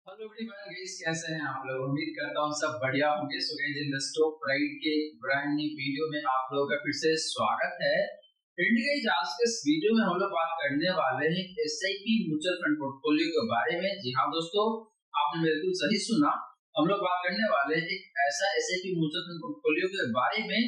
Hello everyone guys, कैसे हैं आप लोग। उम्मीद करता हूँ सब बढ़िया होंगे। So guys, in the stock pride के ब्रांड न्यू वीडियो में आप लोगों का फिर से स्वागत है। फ्रेंड गाइस, आज के इस वीडियो में हम लोग बात करने वाले हैं एसआईपी म्यूचुअल फंड पोर्टफोलियो के बारे में। जी हाँ दोस्तों, आपने बिल्कुल सही सुना। हम लोग बात करने वाले हैं एक ऐसा एसआईपी म्यूचुअल फंड पोर्टफोलियो के बारे में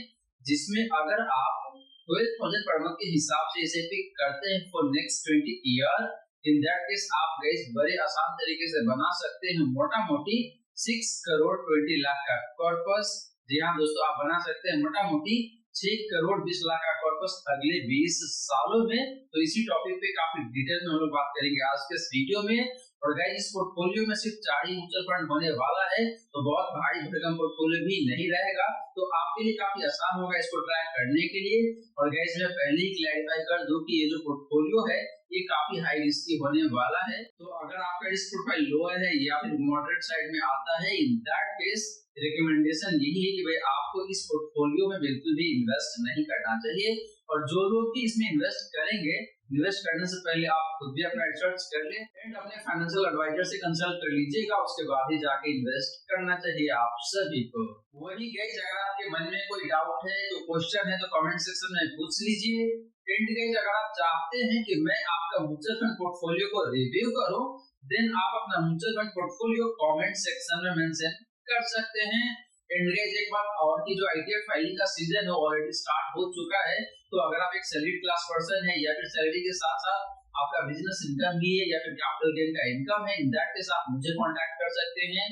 जिसमें अगर आप 12,000 पर मंथ के हिसाब से एसआईपी करते हैं for next 20 year, in that case आप गाइस बड़े आसान तरीके से बना सकते हैं मोटा मोटी 6 करोड़ 20 लाख का कॉर्पस। जी हाँ दोस्तों, आप बना सकते हैं मोटा मोटी 6 करोड़ 20 लाख का कॉर्पस अगले 20 सालों में। तो इसी टॉपिक पे काफी डिटेल में हम लोग बात करेंगे आज के इस वीडियो में। और गाइस, इस पोर्टफोलियो में सिर्फ 4 ही म्यूचुअल फंड होने वाला है, तो बहुत भारी भरकम पोर्टफोलियो भी नहीं रहेगा। तो आपके लिए काफी आसान होगा इसको ट्रैक करने के लिए। और गाइस, मैं पहले ही क्लैरिफाई कर दूं कि ये जो पोर्टफोलियो है ये काफी हाई रिस्की होने वाला है। तो अगर आपका रिस्क प्रोफाइल लोअर है या फिर मॉडरेट साइड में आता है, इन दैट केस रिकमेंडेशन यही है कि भाई आपको इस पोर्टफोलियो में बिल्कुल भी इन्वेस्ट नहीं करना चाहिए। और जो लोग भी इसमें इन्वेस्ट करेंगे, इन्वेस्ट करने से पहले आप खुद भी अपना रिसर्च कर ले एंड अपने फाइनेंशियल एडवाइजर से कंसल्ट कर लीजिएगा। उसके बाद ही जाके इन्वेस्ट करना चाहिए आप सभी को। वही गाइस, अगर आपके मन में कोई डाउट है, तो क्वेश्चन है, तो कमेंट सेक्शन में पूछ लीजिए। एंड गाइस, अगर आप चाहते हैं कि मैं आपका म्यूचुअल फंड पोर्टफोलियो को रिव्यू करूं, देन आप अपना mutual fund portfolio comment section में मेंशन कर सकते हैं। एंड गाइस, एक बात और की जो आईटीआर फाइलिंग का सीजन है ऑलरेडी स्टार्ट हो चुका है। तो अगर आप एक सैलरीड क्लास पर्सन है या फिर सैलरी के साथ साथ आपका बिजनेस इनकम भी है या फिर कैपिटल गेन का इनकम है, इन दैट केस आप मुझे कांटेक्ट कर सकते हैं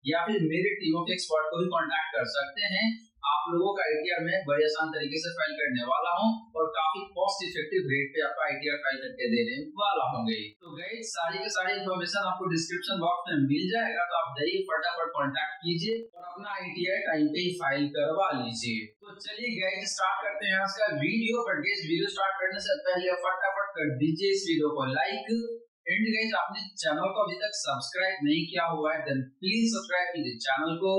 या फिर मेरे टीम ऑफ एक्सपर्ट को भी कांटेक्ट कर सकते हैं। आप लोगों का आईटीआर में बड़े आसान तरीके से फाइल करने वाला हूं और काफी कॉस्ट इफेक्टिव रेट पे आपका आईटीआर फाइल करके देने वाला होंगे। तो गाइस, सारी की सारी इन्फॉर्मेशन आपको डिस्क्रिप्शन बॉक्स में मिल जाएगा, तो आप जाइए फटाफट कांटेक्ट कीजिए और अपना आईटीआर टाइम पे ही फाइल करवा लीजिए। तो चलिए गाइस, स्टार्ट करते हैं आज का video. But guys, video start करने से पहले फटाफट कर दीजिए इस वीडियो को लाइक। एंड गाइस, आपने चैनल को अभी तक सब्सक्राइब नहीं किया हुआ है, देन प्लीज सब्सक्राइब कीजिए चैनल को।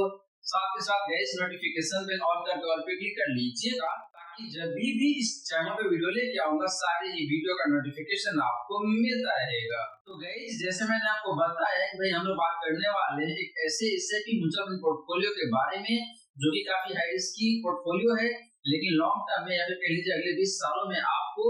साथ के साथ गाइस, नोटिफिकेशन बेल ऑल करके ऑल पे क्लिक कर लीजिएगा, ताकि जब भी इस चैनल पे वीडियो लेके आऊंगा, सारे ही वीडियो का नोटिफिकेशन आपको मिलता रहेगा। तो गाइस, जैसे मैंने आपको बताया कि भाई हम लोग बात करने वाले हैं एक ऐसे एसआईपी म्यूचुअल फंड पोर्टफोलियो के बारे में जो कि काफी हाई रिस्की पोर्टफोलियो है, लेकिन लॉन्ग टर्म में या फिर कह लीजिए अगले 20 सालों में आपको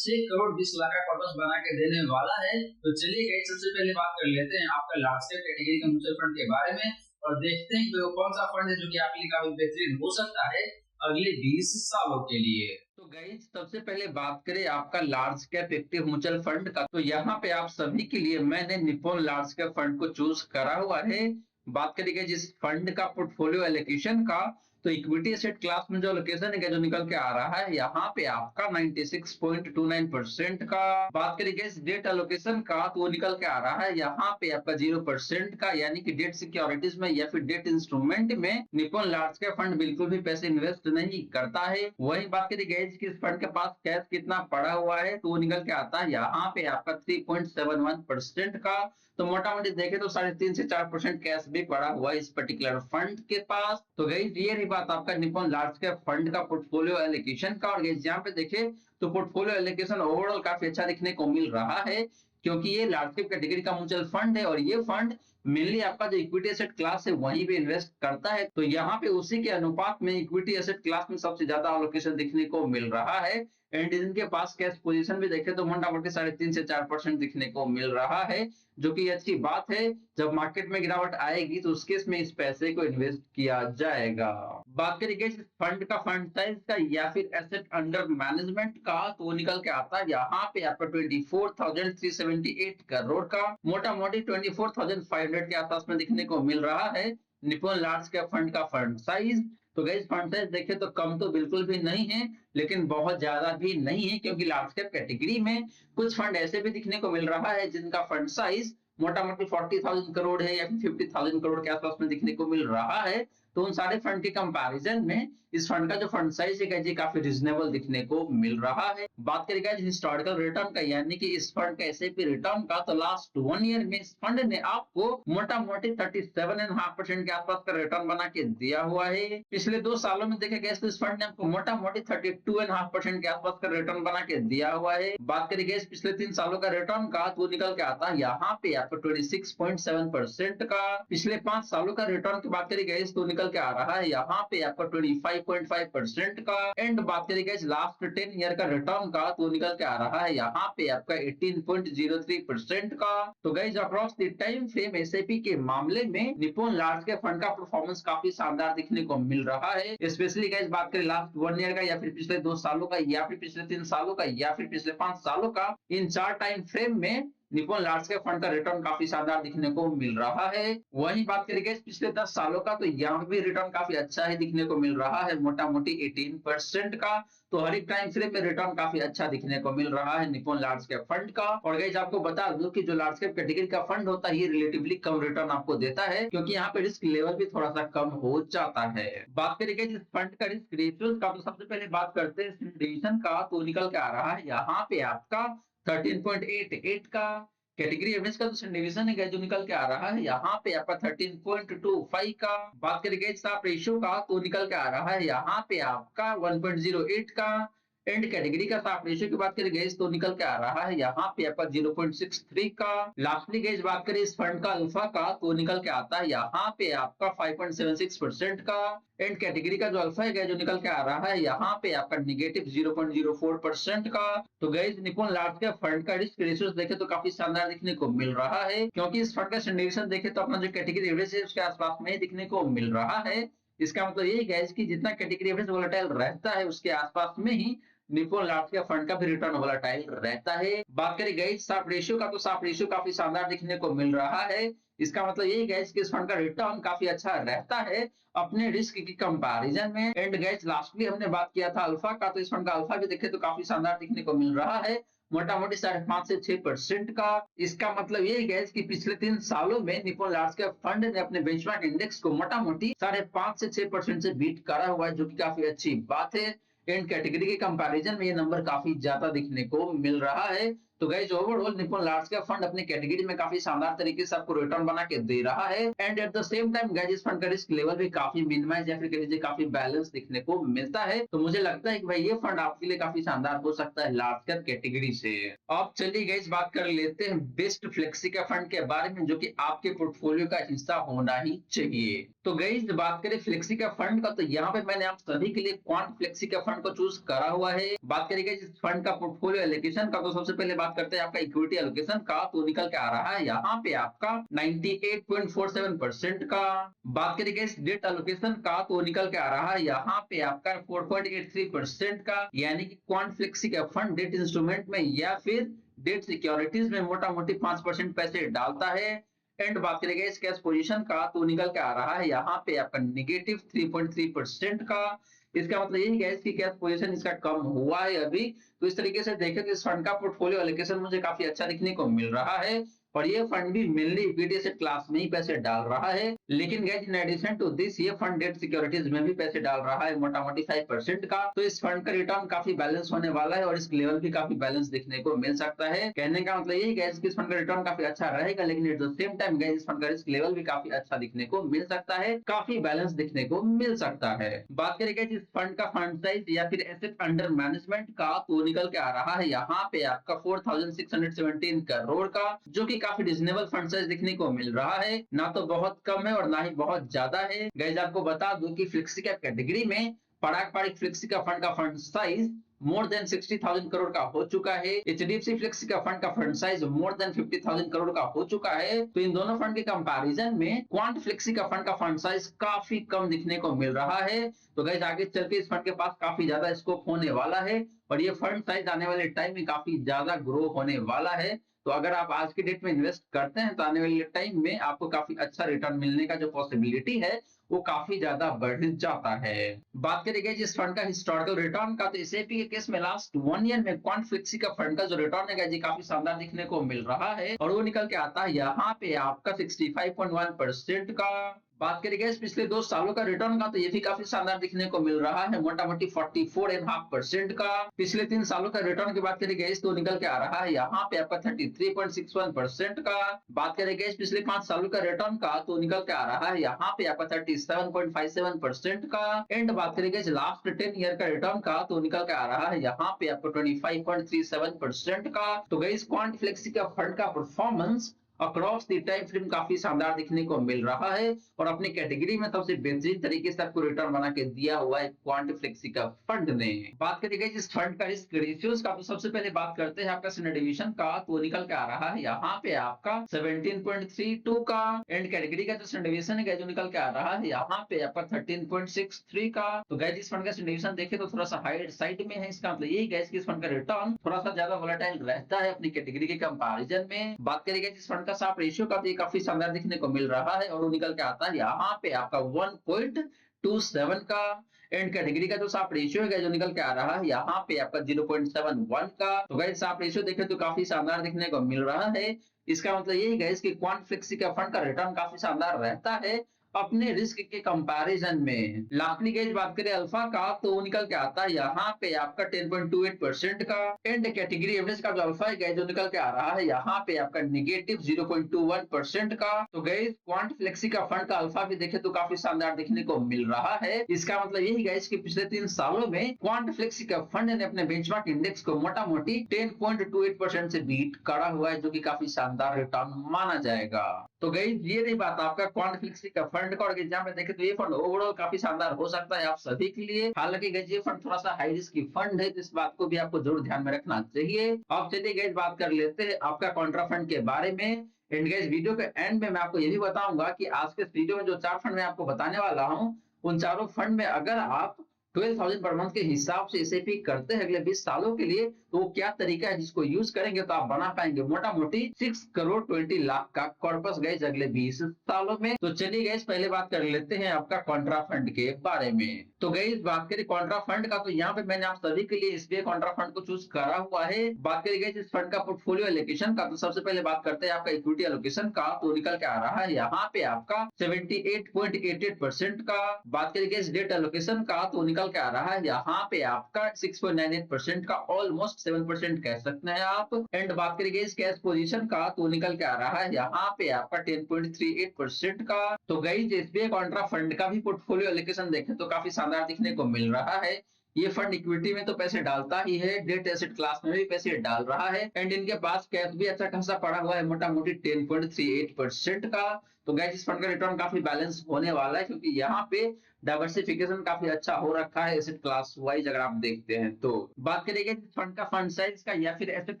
6 करोड़ 20 लाख का कॉर्पस बना के देने वाला है। तो चलिए गाइस, सबसे पहले बात कर लेते हैं आपका लार्ज कैप कैटेगरी का म्यूचुअल फंड के बारे में और देखते हैं कि वो कौन सा फंड है जो कि आपके लिए काफी बेहतरीन हो सकता है अगले 20 सालों के लिए। तो गाइस, सबसे पहले बात करें आपका large cap active mutual fund का, तो यहाँ पे आप सभी के लिए मैंने निप्पॉन लार्ज कैप फंड को चूज करा हुआ है। बात करेंगे जिस फंड का पोर्टफोलियो एलोकेशन का, तो इक्विटी एसेट क्लास में जो लोकेशन है जो निकल के आ रहा है, यहाँ पे आपका 96.29% का। बात करेंगे इस डेट एलोकेशन का, तो वो निकल के आ रहा है यहाँ पे आपका 0% का, यानी कि डेट सिक्योरिटीज में या फिर डेट इंस्ट्रूमेंट में निप्पॉन लार्ज कैप फंड बिल्कुल भी पैसे इन्वेस्ट नहीं करता है। वही बात करेंगे कि इस फंड के पास कैश कितना पड़ा हुआ है, तो वो निकल के आता है यहाँ पे आपका 3.71% का। तो मोटा मोटी देखे तो 3.5 से 4% कैश भी पड़ा हुआ है इस पर्टिकुलर फंड के पास। तो गाइस, ये रही बात आपका निप्पॉन लार्ज कैप फंड का पोर्टफोलियो एलोकेशन का। और गाइस, यहाँ पे देखे तो पोर्टफोलियो एलोकेशन ओवरऑल काफी अच्छा दिखने को मिल रहा है, क्योंकि ये लार्ज कैप कैटेगरी का म्यूचुअल फंड है और ये फंड मेनली आपका जो इक्विटी एसेट क्लास है वहीं पे इन्वेस्ट करता है। तो यहाँ पे उसी के अनुपात में इक्विटी एसेट क्लास में सबसे ज्यादा एलोकेशन दिखने को मिल रहा है। एंड इनके पास कैश पोजीशन भी देखे तो मोटा मोटी 3.5 से 4% दिखने को मिल रहा है, जो कि अच्छी बात है। जब मार्केट में गिरावट आएगी तो उस केस में इस पैसे को इन्वेस्ट किया जाएगा। बात करेंगे इस फंड का फंड साइज का या फिर एसेट अंडर मैनेजमेंट का, तो निकल के आता है यहाँ पे आपका 24,378 करोड़ का, मोटा मोटी 24,500 के आसपास में दिखने को मिल रहा है निप्पॉन लार्ज कैप फंड का फंड साइज। तो गाइस, फंड साइज देखें तो कम तो बिल्कुल भी नहीं है, लेकिन बहुत ज्यादा भी नहीं है, क्योंकि लार्ज कैप कैटेगरी में कुछ फंड ऐसे भी दिखने को मिल रहा है जिनका फंड साइज मोटा मोटी 40,000 करोड़ है या फिर 50,000 करोड़ के आसपास में दिखने को मिल रहा है। तो उन सारे फंड के कंपैरिजन में इस फंड का जो फंड साइज है जी काफी रिजनेबल दिखने को मिल रहा है। बात करें गाइस हिस्टोरिकल रिटर्न का, यानी कि इस फंड का एसआईपी रिटर्न का, तो लास्ट 1 ईयर में इस फंड ने आपको मोटा मोटी 37.5% के आसपास का रिटर्न बना के दिया हुआ है। पिछले 2 सालों में देखे गए तो इस फंड ने आपको मोटा मोटी 32.5% के आसपास का रिटर्न बना के दिया हुआ है। बात करें गए पिछले 3 सालों का रिटर्न का, तो निकल के आता है यहाँ पे आपको 26.7% का। पिछले 5 सालों का रिटर्न की बात करें गए तो निकल के आ रहा है यहाँ पे आपका 25.5% का। एंड बात करें गए लास्ट 10 ईयर का रिटर्न का, तो निकल के आ रहा है यहाँ पे आपका 18.03% का। तो guys across the time frame SIP के मामले में निप्पॉन लार्ज कैप फंड का परफॉर्मेंस काफी शानदार दिखने को मिल रहा है। स्पेशली गाइस बात करें लास्ट 1 ईयर का, या फिर पिछले 2 सालों का, या फिर पिछले 3 सालों का, या फिर पिछले 5 सालों का, इन 4 टाइम फ्रेम में निप्पॉन लार्ज कैप फंड का रिटर्न काफी शानदार दिखने को मिल रहा है। वहीं बात करेंगे पिछले 10 सालों का, तो यहाँ भी रिटर्न काफी अच्छा ही दिखने को मिल रहा है, मोटा मोटी 18% का। तो हर एक टाइम फ्रेम में रिटर्न काफी अच्छा दिखने को मिल रहा है निप्पॉन लार्ज कैप फंड का। और गाइस आपको बता दूं कि जो लार्ज कैप कैटेगरी का फंड होता है ये रिलेटिवली कम रिटर्न आपको देता है, क्योंकि यहाँ पे रिस्क लेवल भी थोड़ा सा कम हो जाता है। बात करेंगे जिस फंड का रिस्क रेशियो का, तो सबसे पहले बात करते हैं सिंडिकेशन का, तो निकल के आ रहा है यहाँ पे आपका 13.88 का। कैटेगरी एवरेज का जो डिवीजन है जो निकल के आ रहा है यहाँ पे आपका 13.25 का। बात करेंगे स्टाफ रेशियो का, तो निकल के आ रहा है यहाँ पे आपका 1.08 का। एंड कैटेगरी का स्टाफ रेशियो की बात करें तो निकल के आ रहा है यहाँ पे आपका 0.63 का। लास्टली गैस बात करें इस फंड का अल्फा का, तो निकल के आता है यहाँ पे आपका 5.76% का। एंड कैटेगरी का जो अल्फा है जो निकल के आ रहा है यहाँ पे आपका निगेटिव 0.04% का। तो gas Nippon large cap fund का रिस्क रेशियो देखे तो काफी शानदार दिखने को मिल रहा है, क्योंकि इस फंड का सिंडिकेशन देखे तो अपना जो कैटेगरी एवरेज है उसके आसपास में दिखने को मिल रहा है। इसका मतलब ये गैस कि जितना कैटेगरी एवरेज वोलेटाइल रहता है उसके आसपास में ही निप्पॉन लार्ज कैप फंड का भी रिटर्न वोलेटाइल रहता है। बात करें गैस साफ रेशियो का, तो साफ रेशियो काफी शानदार दिखने को मिल रहा है। इसका मतलब ये गैस कि इस फंड का रिटर्न काफी अच्छा रहता है अपने रिस्क की कंपैरिजन में। एंड गैस लास्टली हमने बात किया था अल्फा का, तो इस फंड का अल्फा भी देखे तो काफी शानदार दिखने को मिल रहा है, मोटा मोटी 5.5 से 6% का। इसका मतलब ये गैस कि पिछले 3 सालों में निप्पॉन लार्ज कैप फंड ने अपने बेंचमार्क इंडेक्स को मोटा मोटी 5.5 से 6% से बीट करा हुआ है, जो कि काफी अच्छी बात है। एंड कैटेगरी के कंपैरिजन में ये नंबर काफी ज्यादा दिखने को मिल रहा है। तो guys overall Nippon large cap fund अपने कैटेगरी में काफी शानदार तरीके से आपको रिटर्न बना के दे रहा है। And at the same time guys इस फंड का रिस्क लेवल भी काफी मिनिमाइज या फिर कह लीजिए काफी बैलेंस दिखने को मिलता है। तो मुझे लगता है कि भाई ये फंड आपके लिए काफी शानदार हो सकता है लार्ज कैप कैटेगरी से। अब चलिए गाइस बात कर लेते हैं बेस्ट फ्लेक्सी कैप फंड के बारे में, जो कि आपके पोर्टफोलियो का हिस्सा होना ही चाहिए। तो गाइस बात करें फ्लेक्सी कैप फंड का, तो यहाँ पे मैंने आप सभी के लिए क्वांट फ्लेक्सी कैप फंड को चूज करा हुआ है। बात करेंगे इस फंड का पोर्टफोलियो एलोकेशन का, तो सबसे पहले बात करते हैं आपका इक्विटी एलोकेशन का, तो निकल के आ रहा है यहाँ पे आपका 98.47% का। बात करेंगे डेट एलोकेशन का, तो निकल के आ रहा है यहाँ पे आपका 4.83% का, यानी कि quant flexi cap fund debt instrument में या फिर डेट सिक्योरिटीज में मोटा मोटी 5% पैसे डालता है। एंड बात करेंगे इस कैश पोजीशन का, तो निकल के आ रहा है यहाँ पे आपका निगेटिव 3.3% का। इसका मतलब यही है कि कैश पोजीशन इसका कम हुआ है अभी। तो इस तरीके से देखें तो इस फंड का पोर्टफोलियो एलोकेशन मुझे काफी अच्छा दिखने को मिल रहा है, और ये फंड भी मेनली इक्विटी एसेट क्लास में ही पैसे डाल रहा है। लेकिन guys in addition to this ये फंड डेट सिक्योरिटीज में भी पैसे डाल रहा है, मोटा मोटी 5% का। तो इस फंड का रिटर्न काफी बैलेंस होने वाला है, और इस लेवल भी काफी बैलेंस देखने को मिल सकता है। कहने का मतलब यही गाइस कि इस फंड का रिटर्न काफी अच्छा रहेगा, लेकिन at the same time guys इस फंड का रिस्क लेवल भी काफी अच्छा दिखने को मिल सकता है, काफी बैलेंस दिखने को मिल सकता है। बात करें गाइस इस फंड का फंड साइज या फिर एसेट अंडर मैनेजमेंट का, तो निकल के आ रहा है यहाँ पे आपका 4617 करोड़ का, जो कि काफी रिजनेबल फंड साइज दिखने को मिल रहा है। ना तो बहुत कम है और ना ही बहुत ज्यादा है। गाइस आपको बता दूं कि फ्लेक्सी कैप कैटेगरी में पारंपरिक फ्लेक्सी का fund size more than 60,000 crore का हो चुका है। एचडीएफसी फ्लेक्सी का fund size more than 50,000 crore का हो चुका है। तो इन दोनों फंड के कंपैरिजन में क्वांट फ्लेक्सी का फंड साइज काफी कम दिखने को मिल रहा है। तो गाइस आगे चल के इस फंड के पास काफी ज्यादा स्कोप होने वाला है, और ये फंड साइज आने वाले टाइम में काफी ज्यादा ग्रो होने वाला है। तो अगर आप आज की डेट में इन्वेस्ट करते हैं तो आने वाले टाइम में आपको काफी अच्छा रिटर्न मिलने का जो पॉसिबिलिटी है वो काफी ज्यादा बढ़ जाता है। बात करेंगे जिस फंड का हिस्टोरिकल रिटर्न का, तो एसआईपी के केस में लास्ट 1 ईयर में क्वांट फ्लेक्सी का फंड का जो रिटर्न है जी काफी शानदार दिखने को मिल रहा है, और वो निकल के आता है यहाँ पे आपका 65.1% का। बात करेंगे पिछले 2 सालों का रिटर्न का, तो ये भी काफी शानदार दिखने को मिल रहा है, मोटा मोटी 44.5% का। पिछले 3 सालों का रिटर्न की बात करेंगे तो निकल के आ रहा है यहाँ पे आपका 33.61% का। बात करेंगे पिछले 5 सालों का रिटर्न का, तो निकल के आ रहा है यहाँ पे आपका 37.57% का। एंड बात करेंगे लास्ट 10 ईयर का रिटर्न का, तो निकल के आ रहा है यहाँ पे आपको 25.37% का। तो गाइस क्वांट फ्लेक्सी का फंड का performance across the time frame काफी शानदार दिखने को मिल रहा है, और अपनी कैटेगरी में सबसे बेहतरीन तरीके से आपको रिटर्न बना के दिया हुआ है क्वांट फ्लेक्सी का फंड ने। बात करेंगे इस फंड का रिस्क रेशियोज का, तो सबसे पहले बात करते हैं आपका स्टैंडर्ड डिवीजन का, तो निकल के आ रहा है यहाँ पे आपका 17.32 का। एंड कैटेगरी का जो स्टैंडर्ड डिवीजन है जो निकल के आ रहा है यहाँ पे आपका 13.63 का। तो गैस इस फंड का स्टैंडर्ड डिवीजन देखे तो थोड़ा सा हाई साइड में है, इसका मतलब यही गैस कि इस फंड का रिटर्न थोड़ा सा ज्यादा वोलेटाइल रहता है अपनी कैटेगरी के कंपैरिजन में। बात करेंगे इस फंड का साफ रेशियो का, तो ये काफी शानदार दिखने को मिल रहा है, और वो निकल के आता है यहाँ पे आपका 1.27 का। एंड कैटेगरी का जो साफ रेशियो है जो निकल के आ रहा है यहाँ पे आपका 0.71 का। तो गाइस साफ रेशियो देखें तो काफी शानदार दिखने को मिल रहा है। इसका मतलब यही गाइस कि क्वांट फ्लेक्सी का फंड का रिटर्न काफी शानदार रहता है अपने रिस्क के कंपैरिजन में। लास्टली गाइस बात करें अल्फा का, तो निकल के आता है यहाँ पे आपका 10.28% का। एंड कैटेगरी एवरेज का जो अल्फा है जो निकल के आ रहा है यहाँ पे आपका नेगेटिव 0.21% का। तो गाइस क्वांट फ्लेक्सी का फंड का अल्फा भी देखे तो काफी शानदार देखने को मिल रहा है। इसका मतलब यही गाइस कि पिछले 3 सालों में क्वांट फ्लेक्सी का फंड ने अपने बेंचमार्क इंडेक्स को मोटा मोटी 10.28% से बीट करा हुआ है, जो कि काफी शानदार रिटर्न माना जाएगा। तो गाइस ये रही बात आपका क्वांट फ्लेक्सी का फंड का, और एग्जाम में देखे तो ये फंड ओवरऑल काफी शानदार हो सकता है आप सभी के लिए। हालांकि गाइस ये फंड थोड़ा सा हाई रिस्क की फंड है, तो इस बात को भी आपको जरूर ध्यान में रखना चाहिए। अब चलिए गाइस बात कर लेते हैं आपका कॉन्ट्रा फंड के बारे में। एंड गाइस वीडियो के एंड में मैं आपको ये भी बताऊंगा कि आज के वीडियो में जो 4 फंड मैं आपको बताने वाला हूँ, उन चारों फंड में अगर आप 12,000 पर मंथ के हिसाब से एसआईपी करते हैं अगले 20 सालों के लिए, तो वो क्या तरीका है जिसको यूज करेंगे तो आप बना पाएंगे मोटा मोटी 6 करोड़ 20 लाख का कॉर्पस गाइस अगले 20 सालों में। तो चलिए गाइस पहले बात कर लेते हैं आपका कॉन्ट्रा फंड के बारे में। तो गाइस बात करें कॉन्ट्रा फंड का, तो यहाँ पे मैंने आप सभी के लिए एसबीआई कॉन्ट्रा फंड को चूज करा हुआ है। बात करें गाइस इस फंड का पोर्टफोलियो एलोकेशन का, तो सबसे पहले बात करते हैं आपका इक्विटी एलोकेशन का, तो निकल के आ रहा है यहाँ पे आपका 78.88% का। बात करें गाइस डेट एलोकेशन का, तो निकल के आ रहा है यहाँ पे आपका 6.98% का, ऑलमोस्ट 7% कह सकते हैं आप। एंड बात करेंगे इस कैश पोजीशन का, तो निकल के आ रहा है यहाँ पे आपका 10.38% का। तो गाइस एसबीआई कॉन्ट्रा फंड का भी पोर्टफोलियो एलोकेशन देखें तो काफी शानदार दिखने को मिल रहा है। ये फंड इक्विटी में तो पैसे डालता ही है, डेट एसेट क्लास में भी पैसे डाल रहा है, एंड इनके पास कैश भी अच्छा खासा पड़ा हुआ है मोटा मोटी 10.38% का। तो गाइस इस फंड का रिटर्न काफी बैलेंस होने वाला है, क्योंकि यहाँ पे डाइवर्सिफिकेशन काफी अच्छा हो रखा है एसेट क्लास वाइज अगर आप देखते हैं तो। बात करेंगे फंड का फंड साइज का या फिर एसेट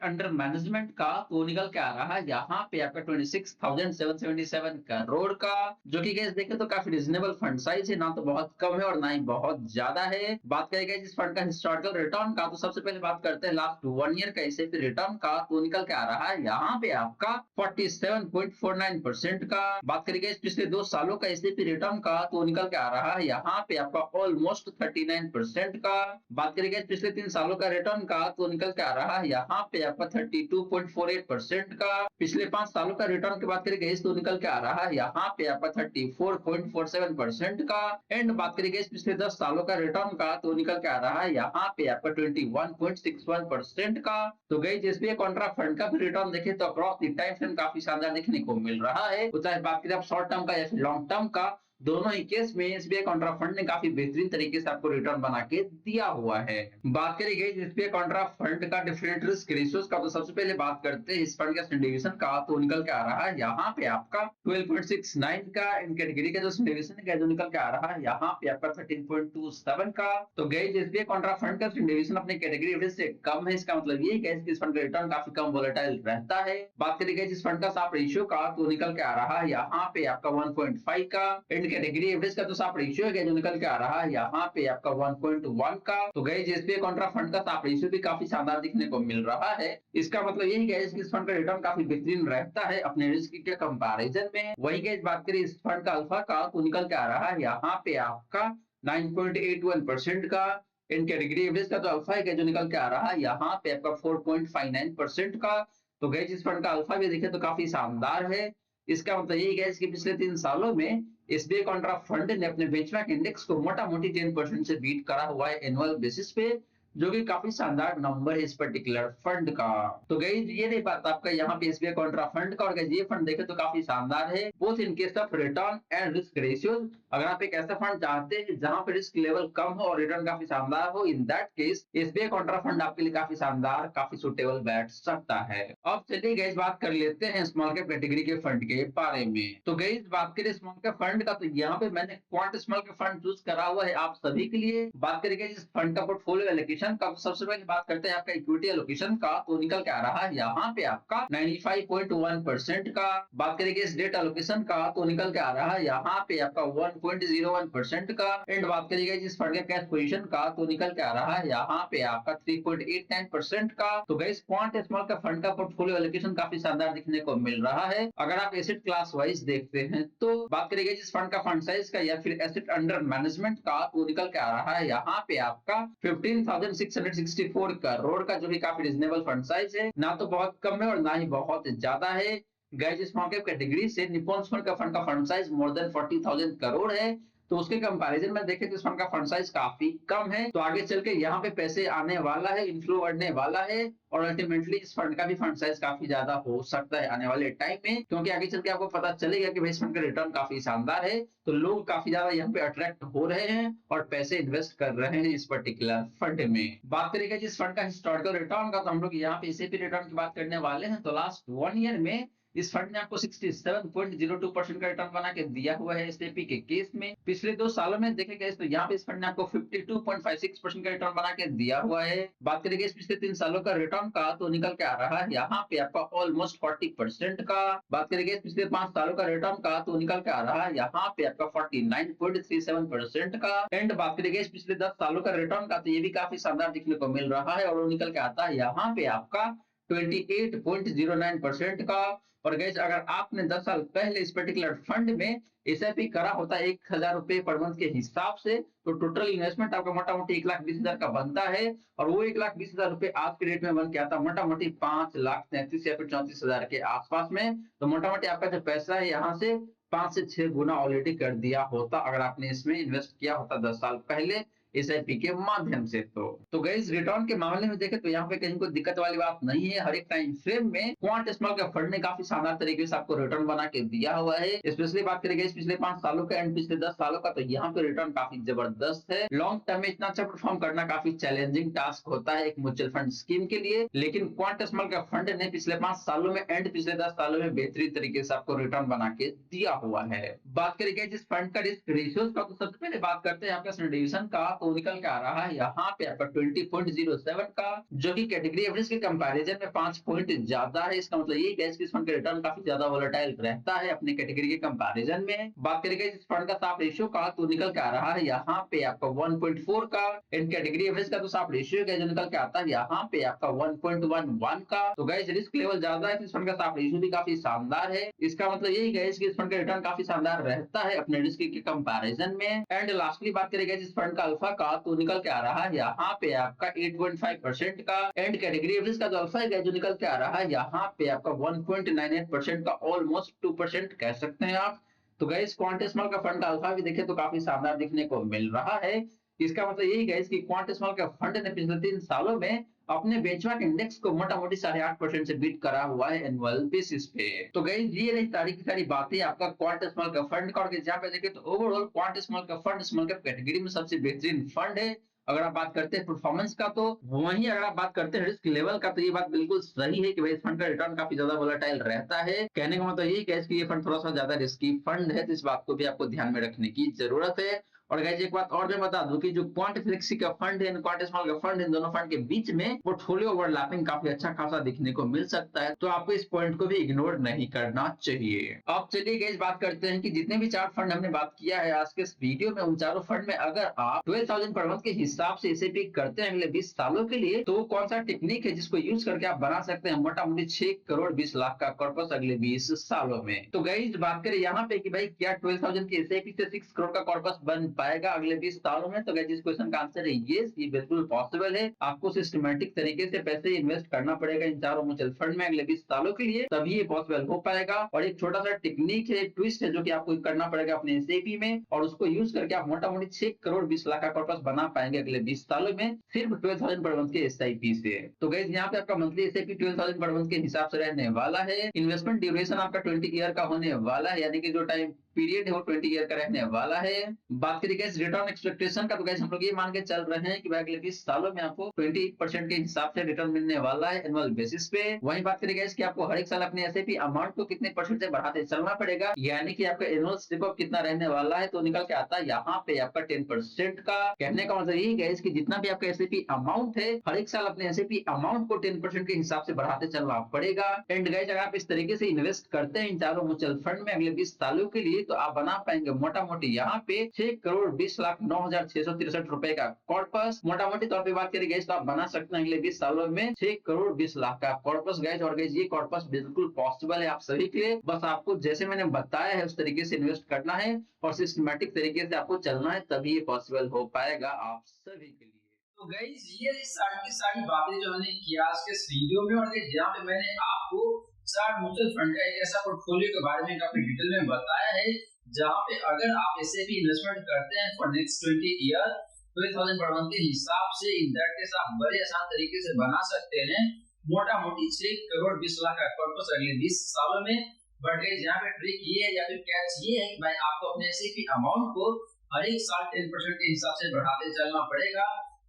अंडर मैनेजमेंट का, तो निकल के आ रहा है यहाँ पे आपका 26,777 करोड़ का, जो कि गाइस देखें तो काफी रिजनेबल फंड साइज है, ना तो बहुत कम है और ना ही बहुत ज्यादा है। बात करेंगे इस फंड का हिस्टोरिकल रिटर्न का, तो सबसे पहले बात करते हैं लास्ट 1 ईयर का एसआईपी रिटर्न का, तो निकल के आ रहा है यहाँ पे आपका 47.49% का। बात करेंगे पिछले 2 सालों का एसआईपी रिटर्न का, तो निकल के आ रहा है यहाँ पे आपका ऑलमोस्ट 39% का। बात करेंगे पिछले 3 सालों का रिटर्न का, तो निकल के आ रहा है यहाँ पे आपका 32.48% का। पिछले 5 सालों का रिटर्न की बात करेंगे तो निकल के आ रहा है यहाँ पे आपका 34.47% का। एंड बात करेंगे पिछले 10 सालों का रिटर्न का, तो निकल के आ रहा है यहाँ पे आपका 21.61% का। तो गाइस एसबीआई कॉन्ट्रा फंड का भी रिटर्न देखें तो अक्रॉस द टाइम फ्रेम काफी शानदार देखने को मिल रहा है। तो चाहे बात करें आप शॉर्ट टर्म का या फिर लॉन्ग टर्म का, दोनों ही केस में एसबीआई कॉन्ट्रा फंड ने काफी बेहतरीन तरीके से आपको रिटर्न बना के दिया हुआ है। बात करी गई एसबीआई कॉन्ट्रा फंड का डिफरेंट रिस्क रेशियोज का, तो सबसे पहले बात करते हैं इस फंड का डिवीजन का, तो निकल के आ रहा है यहाँ पे आपका 12.69 का। इन कैटेगरी का जो डिवीजन है जो निकल के आ रहा है यहाँ पे आपका 13.27 का। तो गई एसबीआई कॉन्ट्रा फंड का डिवीजन अपने कैटेगरी एवरेज से कम है, इसका मतलब यही है कि इस फंड का रिटर्न काफी कम वोलेटाइल रहता है। बात करी गई इस फंड का साफ रेशियो का, तो निकल के आ रहा है यहाँ पे आपका 1.5 का। एंड कैटेगरी एवरेज का जो साफ रेशियो है जो निकल के आ रहा है यहाँ पे आपका 1.1 का। तो गाइस एसबीआई कॉन्ट्रा फंड का साफ रेशियो भी काफी शानदार दिखने को मिल रहा है। इसका मतलब यही गाइस कि इस फंड का रिटर्न काफी बेहतरीन रहता है अपने रिस्क के कंपैरिजन में। वही गाइस बात करें इस फंड का अल्फा का तो निकल के आ रहा है यहाँ पे आपका 9.81% का। इन कैटेगरी एवरेज का जो अल्फा है जो निकल के आ रहा है यहाँ पे आपका 4.59% का। तो गाइस इस फंड का अल्फा भी देखें तो काफी शानदार है। इसका मतलब यही है कि पिछले 3 सालों में एसबीआई कॉन्ट्रा फंड ने अपने बेंचमार्क इंडेक्स को मोटा मोटी 10% से बीट करा हुआ है एनुअल बेसिस पे, जो कि काफी शानदार नंबर है इस पर्टिकुलर फंड का। तो गाइस ये नहीं बात आपका यहाँ पे एसबीआई कॉन्ट्रा फंड का, और गाइस ये फंड देखे तो काफी शानदार है both in case of return and risk ratios. अगर आप एक ऐसा फंड चाहते हैं जहां पे रिस्क लेवल कम हो और रिटर्न काफी शानदार हो, in that case SBI Contra fund आपके लिए काफी शानदार काफी सुटेबल बैठ सकता है। अब चलिए गाइस बात कर लेते हैं स्मॉल कैप कैटेगरी के फंड के बारे में। तो गाइस बात करें स्मॉल कैप फंड का, तो यहाँ पे मैंने quant small cap fund choose करा हुआ है आप सभी के लिए। बात करेंगे इस फंड का पोर्टफोलियो एलोकेशन का, सबसे पहले बात करते हैं आपका इक्विटी एलोकेशन का। तो निकल के आ रहा है यहाँ पे आपका 95.1% का। बात करेंगे इस डेट एलोकेशन का तो निकल के आ रहा है यहाँ पे आपका 1.01% का। एंड बात करेंगे जिस फंड के कैश पोजीशन का तो निकल के आ रहा है यहाँ पे आपका 3.89% का। तो guys quant small cap fund का पोर्टफोलियो एलोकेशन काफी शानदार दिखने को मिल रहा है। अगर आप एसेट क्लास वाइज देखते हैं तो बात करेंगे जिस फंड का फंड साइज का या फिर एसेट अंडर मैनेजमेंट का तो निकल के आ रहा है यहाँ पे आपका 15,664 करोड़ का, जो कि काफी रिजनेबल फंड साइज है। ना तो बहुत कम है और ना ही बहुत ज्यादा है। गाइस स्मॉल कैप कैटेगरी से निप्पॉन स्मॉल कैप फंड का fund size more than 40,000 crore है। तो उसके कंपैरिजन में देखें तो इस फंड का फंड साइज काफी कम है। तो आगे चल के यहाँ पे पैसे आने वाला है, इनफ्लो बढ़ने वाला है, और अल्टीमेटली इस फंड का भी फंड साइज काफी ज्यादा हो सकता है आने वाले टाइम में, क्योंकि आगे चल के आपको पता चलेगा कि भाई इस फंड का रिटर्न काफी शानदार है। तो लोग काफी ज्यादा यहाँ पे अट्रैक्ट हो रहे हैं और पैसे इन्वेस्ट कर रहे हैं इस पर्टिकुलर फंड में। बात करेंगे जिस फंड का हिस्टोरिकल रिटर्न का, तो हम लोग यहाँ पे इसी पे रिटर्न की बात करने वाले हैं। तो लास्ट 1 ईयर में इस फंड ने आपको 67.02% का रिटर्न बना के दिया हुआ है एसआईपी के केस में। पिछले 2 सालों में देखेंगे तो यहाँ पे इस फंड ने आपको 52.56% का रिटर्न बना के दिया हुआ है। बात करेंगे इस पिछले 3 सालों का रिटर्न का तो निकल के आ रहा है यहाँ पे आपका ऑलमोस्ट 40% का। बात करेंगे इस पिछले 5 सालों का रिटर्न का तो निकल के आ रहा है यहाँ पे आपका 49.37% का। एंड बात करेंगे इस पिछले 10 सालों का रिटर्न का तो ये भी काफी शानदार दिखने को मिल रहा है, और वो निकल के आता है यहाँ पे आपका 28.09% का। और गाइस अगर आपने 10 साल पहले इस पर्टिकुलर फंड में एसआईपी करा होता 1,000 रुपए पर मंथ के हिसाब से, तो टोटल इन्वेस्टमेंट आपका मोटा मोटी 1,20,000 का बनता है, और वो 1,20,000 रुपए आज के डेट में बन के आता मोटा मोटी 5,33,000 या फिर 34,000 के आसपास में। तो मोटा मोटी आपका जो पैसा है यहाँ से 5 से 6 गुना ऑलरेडी कर दिया होता अगर आपने इसमें इन्वेस्ट किया होता 10 साल पहले एसआईपी के माध्यम से। तो गाइस रिटर्न के मामले में देखें तो यहाँ पे कहीं कोई दिक्कत वाली बात नहीं है। हर एक टाइम फ्रेम में क्वांट स्मॉल कैप फंड ने काफी शानदार तरीके से आपको रिटर्न बना के दिया हुआ है। स्पेशली बात करेंगे इस पिछले 5 सालों का एंड पिछले 10 सालों का, तो यहाँ पे रिटर्न काफी जबरदस्त है। लॉन्ग टर्म में इतना अच्छा परफॉर्म करना काफी चैलेंजिंग टास्क होता है एक म्यूचुअल फंड स्कीम के लिए, लेकिन क्वांट स्मॉल कैप फंड ने पिछले 5 सालों में एंड पिछले 10 सालों में बेहतरीन तरीके से आपको रिटर्न बना के दिया हुआ है। बात करेंगे जिस फंड का रिस्क रेशियोज का, तो सबसे पहले बात करते हैं आपका डिवीजन का। तो निकल के आ रहा है यहाँ पे आपका 20.07 का, जो कि कैटेगरी एवरेज के कंपैरिजन में 5 पॉइंट ज्यादा है। इसका मतलब ये है कि इस फंड का रिटर्न काफी ज्यादा वोलेटाइल रहता है अपने कैटेगरी के कंपैरिजन में। बात करेंगे इस फंड का साफ रेशियो का, तो निकल के आ रहा है यहाँ पे आपका 1.4 का। इन कैटेगरी एवरेज का तो साफ रेशियो है जो निकल के आता है यहाँ पे आपका 1.11 का। तो गाइस रिस्क लेवल ज्यादा है, इस फंड का साफ रेशियो भी काफी शानदार है। इसका मतलब यही गाइस कि इस फंड का रिटर्न काफी शानदार रहता है अपने रिस्क के कंपैरिजन में। एंड लास्टली बात करेंगे इस फंड का अल्फा का, तो निकल के आ रहा है यहाँ पे आपका 8.5% का। एंड कैटेगरी एवरेज का जो अल्फा है जो निकल के आ रहा है यहाँ पे आपका 1.98% का, ऑलमोस्ट 2% कह सकते हैं आप। तो गाइस क्वांट स्मॉल का फंड का अल्फा भी देखे तो काफी शानदार दिखने को मिल रहा है। इसका मतलब यही गाइस कि क्वांट स्मॉल का फंड ने पिछले 3 सालों में अपने बेंचमार्क इंडेक्स को मोटा मोटी 8.5% से बीट करा हुआ है एनुअल बेसिस पे। तो गाइस ये रही सारी बातें आपका क्वांट स्मॉल का फंड का, और जहाँ पे देखें तो ओवरऑल क्वांट स्मॉल का फंड स्मॉल कैप कैटेगरी में सबसे बेहतरीन फंड है। अगर आप बात करते हैं परफॉर्मेंस का, तो वहीं अगर आप बात करते हैं रिस्क लेवल का, तो ये बात बिल्कुल सही है कि भाई इस फंड का रिटर्न काफी ज्यादा वोलेटाइल रहता है। कहने का मतलब यही है कि ये फंड थोड़ा सा ज्यादा रिस्की फंड है, तो इस बात को भी आपको ध्यान में रखने की जरूरत है। और गाइस एक बात और मैं बता दूं कि जो क्वांट फ्लेक्सी का फंड है, क्वांट स्मॉल का फंड है, इन दोनों फंड के बीच में पोर्टफोलियो ओवरलैपिंग काफी अच्छा खासा दिखने को मिल सकता है, तो आपको इस पॉइंट को भी इग्नोर नहीं करना चाहिए। अब चलिए गाइस बात करते हैं कि जितने भी चार फंड हमने बात किया है आज के इस वीडियो में, उन चारों फंड में अगर आप 12,000 पर मंथ के हिसाब से इसे पिक करते हैं अगले 20 सालों के लिए, तो कौन सा टेक्निक है जिसको यूज करके आप बना सकते हैं मोटा मोटी 6 करोड़ 20 लाख का कॉर्पस अगले 20 सालों में। तो गाइस बात करें यहाँ पे कि भाई क्या 12,000 के एसआईपी से 6 करोड़ का कॉर्पस बन पाएगा अगले 20 सालों में, तो गाइस इस क्वेश्चन का आंसर है यस, ये बिल्कुल पॉसिबल है। आपको सिस्टमैटिक तरीके से पैसे इन्वेस्ट करना पड़ेगा इन चारों म्यूचुअल फंड में अगले 20 सालों के लिए, तभी ये पॉसिबल हो पाएगा। और एक छोटा सा टेक्निक है, एक ट्विस्ट है जो कि आपको करना पड़ेगा अपने एसआईपी में, और उसको यूज करके आप मोटा मोटी 6 करोड़ 20 लाख का कॉर्पस बना पाएंगे अगले 20 सालों में सिर्फ 12,000 पर मंथ के एसआईपी से। तो गाइस यहाँ पे आपका मंथली एसआईपी 12,000 पर मंथ के हिसाब से रहने वाला है। इन्वेस्टमेंट ड्यूरेशन आपका 20 ईयर का होने वाला है, यानी कि जो टाइम पीरियड है वो 20 ईयर का रहने वाला है। बात करें गाइस रिटर्न एक्सपेक्टेशन का, तो गाइस हम लोग ये मान के चल रहे हैं कि भाई अगले 20 सालों में आपको 20% के हिसाब से रिटर्न मिलने वाला है एनुअल बेसिस पे। वहीं बात करें गाइस कि आपको हर एक साल अपने एसआईपी अमाउंट को कितने परसेंट से बढ़ाते चलना पड़ेगा, यानी कि आपका एनुअल स्टेप अप कितना रहने वाला है, तो निकल के आता है यहाँ पे आपका 10% का। कहने का मतलब यही गाइस कि जितना भी आपका एसआईपी अमाउंट है हर एक साल अपने एसआईपी अमाउंट को 10% के हिसाब से बढ़ाते चलना पड़ेगा। एंड गाइस अगर आप इस तरीके से इन्वेस्ट करते हैं इन चारों म्यूचुअल फंड में अगले 20 सालों के लिए, तो आप बना पाएंगे मोटा मोटी यहाँ पे 6 करोड़ 20 लाख 9,663 रुपए का कॉर्पस। मोटा मोटी तौर पे बात करें गाइस तो आप बना सकते हैं अगले 20 सालों में 6 करोड़ 20 लाख का कॉर्पस गाइस। और गाइस ये कॉर्पस बिल्कुल पॉसिबल है आप सभी के लिए, बस आपको जैसे मैंने बताया है उस तरीके से इन्वेस्ट करना है और सिस्टमैटिक तरीके से आपको चलना है, तभी ये पॉसिबल हो पाएगा आप सभी के लिए। तो गाइस ये सारी की सारी बातें जो मैंने किया आज के इस वीडियो में, और जहाँ पे मैंने आपको चार म्यूचुअल फंड का एक ऐसा पोर्टफोलियो के बारे में काफी डिटेल में बताया है जहाँ पे अगर आप ऐसे भी इन्वेस्टमेंट करते हैं for next 20 year 12,000 per month के हिसाब से, इन दैट केस आप बड़े आसान तरीके से बना सकते हैं मोटा मोटी 6 करोड़ 20 लाख का कॉर्पस अगले 20 सालों में। बट यहाँ पे ट्रिक ये है या फिर कैच ये है कि भाई आपको अपने एसआईपी अमाउंट को हर एक साल 10% के हिसाब से बढ़ाते चलना पड़ेगा,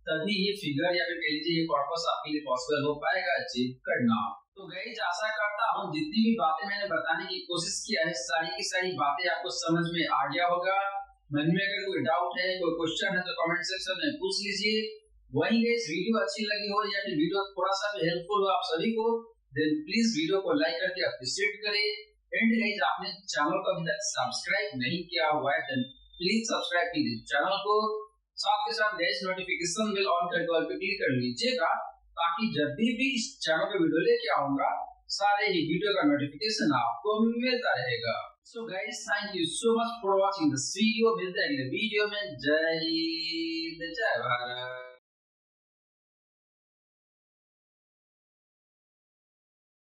तभी ये फिगर या फिर कह लीजिए ये कॉर्पस आपके लिए पॉसिबल हो पाएगा अचीव करना। तो गाइस आशा करता हूँ जितनी भी बातें मैंने बताने की कोशिश किया है सारी की सारी बातें आपको समझ में आ गया होगा। मन में अगर कोई डाउट है कोई क्वेश्चन है तो कमेंट सेक्शन में पूछ लीजिए। वहीं गाइस वीडियो अच्छी लगी हो या फिर वीडियो थोड़ा सा भी हेल्पफुल हो आप सभी को, देन प्लीज वीडियो को लाइक करके अप्रिशिएट करें। एंड गाइस आपने चैनल को अभी तक सब्सक्राइब नहीं किया हुआ है देन प्लीज सब्सक्राइब कीजिए चैनल को, साथ के साथ गाइस नोटिफिकेशन बेल ऑन करके ऑल पे क्लिक कर लीजिएगा, ताकि जब भी इस चैनल पे वीडियो लेके आऊंगा सारे ही वीडियो का नोटिफिकेशन आपको मिलता रहेगा। So guys thank you so much for watching this video. मिलते हैं अगले वीडियो में। जय हिंद जय भारत।